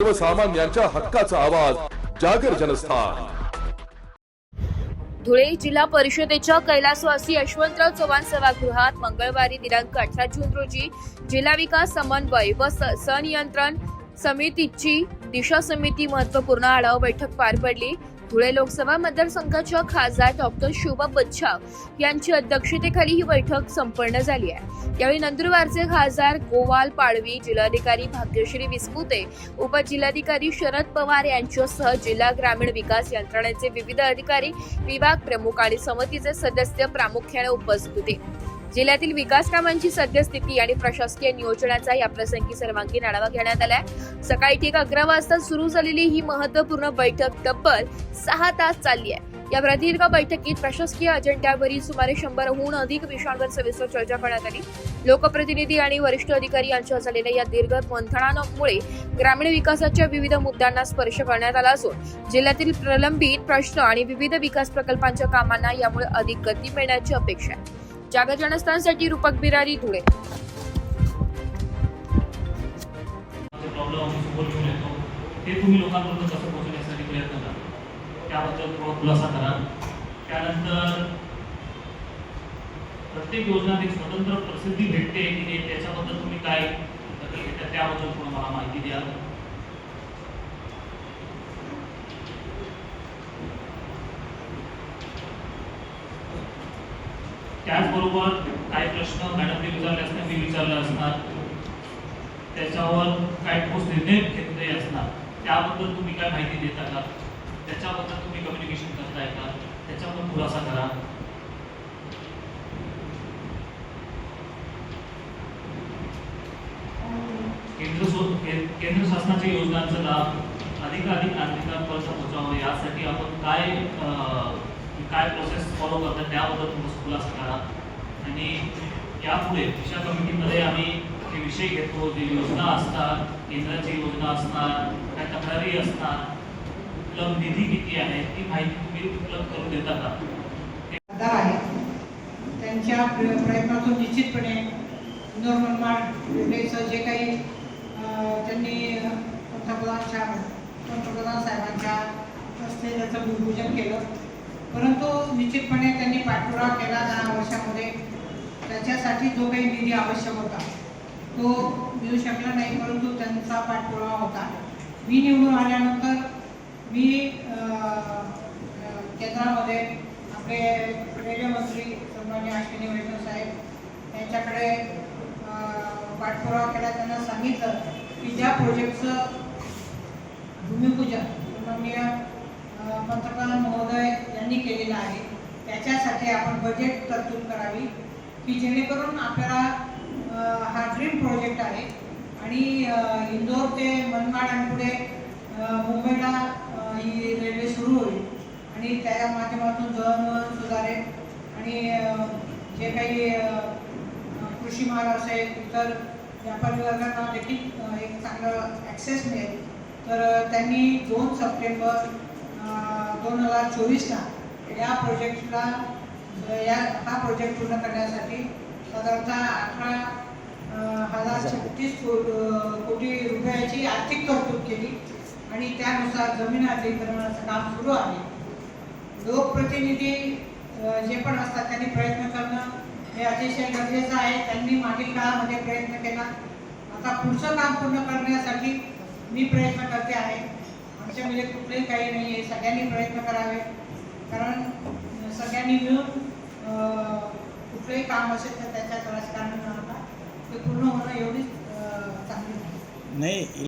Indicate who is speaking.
Speaker 1: सर्वसामान्यांच्या हक्काचा आवाज जागर जनस्थान।
Speaker 2: धुळे जिल्हा परिषदेच्या कैलासवासी यशवंतराव चव्हाण सभागृहात मंगळवारी दिनांक 18 जून रोजी जिल्हा विकास समन्वय व संनियंत्रण समितीची दिशा समिती महत्त्वपूर्ण आढावा बैठक पार पडली। धुळे लोकसभा मतदारसंघाच्या खासदार डॉक्टर शोभा बच्छाव यांच्या अध्यक्षतेखाली ही बैठक संपन्न झाली आहे। यावेळी नंदुरबारचे खासदार गोवाल पाडवी, जिल्हाधिकारी भाग्यश्री विस्पुते, उपजिल्हाधिकारी शरद पवार यांच्यासह जिल्हा ग्रामीण विकास यंत्रणेचे विविध अधिकारी, विभाग प्रमुख आणि समितीचे सदस्य प्रामुख्याने उपस्थित होते। जिल्ह्यातील विकास कामांची सद्यस्थिती आणि प्रशासकीय नियोजनाचा या प्रसंगी सर्वांगीण आढावा घेण्यात आलाय। सकाळी ठीक 11 वाजता सुरू झालेली ही महत्त्वपूर्ण बैठक तब्बल 6 तास चालली आहे। या प्रदीर्घ बैठकीत प्रशासकीय अजेंड्यावरील सुमारे 100हून अधिक विषयांवर सविस्तर चर्चा करण्यात आली। लोकप्रतिनिधी आणि वरिष्ठ अधिकारी यांच्या झालेल्या या दीर्घ मंथनामुळे ग्रामीण विकासाच्या विविध मुद्द्यांना स्पर्श करण्यात आला असून जिल्ह्यातील प्रलंबित प्रश्न आणि विविध विकास प्रकल्पांच्या कामांना यामुळे अधिक गती मिळण्याची अपेक्षा आहे। जागर जनस्थानसाठी रूपक बिरारी, धुळे।
Speaker 3: ते तुम्ही लोकांपर्यंत कसं पोहोचवण्यासाठी प्रयत्न करा, त्याबद्दल थोडा खुलासा करा। त्यानंतर प्रत्येक योजनेत एक स्वतंत्र प्रसिद्धी भेटते की नाही, त्याच्याबद्दल तुम्ही काय घेता त्याबद्दल थोडं मला माहिती द्या। त्याचबरोबर काही प्रश्न मॅडमने विचारले असणार, मी विचारले असणार, त्याच्यावर काय ठोस निर्णय घेतले असणार, त्याबद्दल तुम्ही काय माहिती देता का, त्याच्याबद्दल तुम्ही कम्युनिकेशन करताय का, त्याच्यावर खुलासा करा। केंद्र शासनाच्या योजनांचा लाभ अधिकाधिक नागरिकांपर्यंत पोहोचावा यासाठी आपण काय प्रोसेस फॉलो करतात त्याबद्दल थोडंसं खुलासा करा। आणि यापुढे दिशा कमिटीमध्ये आम्ही जे विषय घेतो, जे योजना असतात, केंद्राची योजना असणार, काय तक्रारी असणार, उपलब्ध निधी किती आहे ती माहिती तुम्ही उपलब्ध करून देता का?
Speaker 4: त्यांच्या प्रयत्नातून निश्चितपणे इंदोर मनमाड रेल्वेचं जे काही त्यांनी पंतप्रधान साहेबांच्या हस्ते त्याचं भूमिपूजन केलं, परंतु निश्चितपणे त्यांनी पाठपुरावा केला 10 वर्षामध्ये। त्याच्यासाठी जो काही निधी आवश्यक होता तो मिळू शकला नाही, परंतु त्यांचा पाठपुरावा होता। मी निवडून आल्यानंतर मी केंद्रामध्ये आपले रेल्वे मंत्री सन्माननीय अश्विनी वैष्णव साहेब यांच्याकडे पाठपुरावा केला। त्यांना सांगितलं की ज्या प्रोजेक्टचं भूमिपूजन सन्माननीय पंतप्रधान महोदय यांनी केलेलं आहे त्याच्यासाठी आपण बजेट तरतूद करावी, की जेणेकरून आपल्याला हा ड्रीम प्रोजेक्ट आहे आणि इंदोर ते मनमाड आणि पुढे मुंबईला ही रेल्वे सुरू होईल आणि त्या माध्यमातून दळणवळण सुधारेल आणि जे काही कृषी माल असेल, इतर व्यापारी वर्गांना देखील एक चांगलं ॲक्सेस मिळेल। तर त्यांनी 2 सप्टेंबर 2024ला या प्रोजेक्टला हा प्रोजेक्ट पूर्ण करण्यासाठी साधारणतः 18,036 कोटी रुपयाची आर्थिक तरतूद केली आणि त्यानुसार जमीन अधिग्रहणाचं काम सुरू आहे। लोकप्रतिनिधी जे पण असतात त्यांनी प्रयत्न करणं हे अतिशय गरजेचं आहे। त्यांनी मागील काळामध्ये प्रयत्न केला, आता पुढचं काम पूर्ण करण्यासाठी मी प्रयत्न करते आहे। आमच्यामध्ये कुठलंही काही नाही आहे, सगळ्यांनी प्रयत्न करावे, कारण सगळ्यांनी मिळून कुठलंही काम असेल तर त्याच्यात राजकारण न होता ते पूर्ण होणं एवढीच चांगली नाही।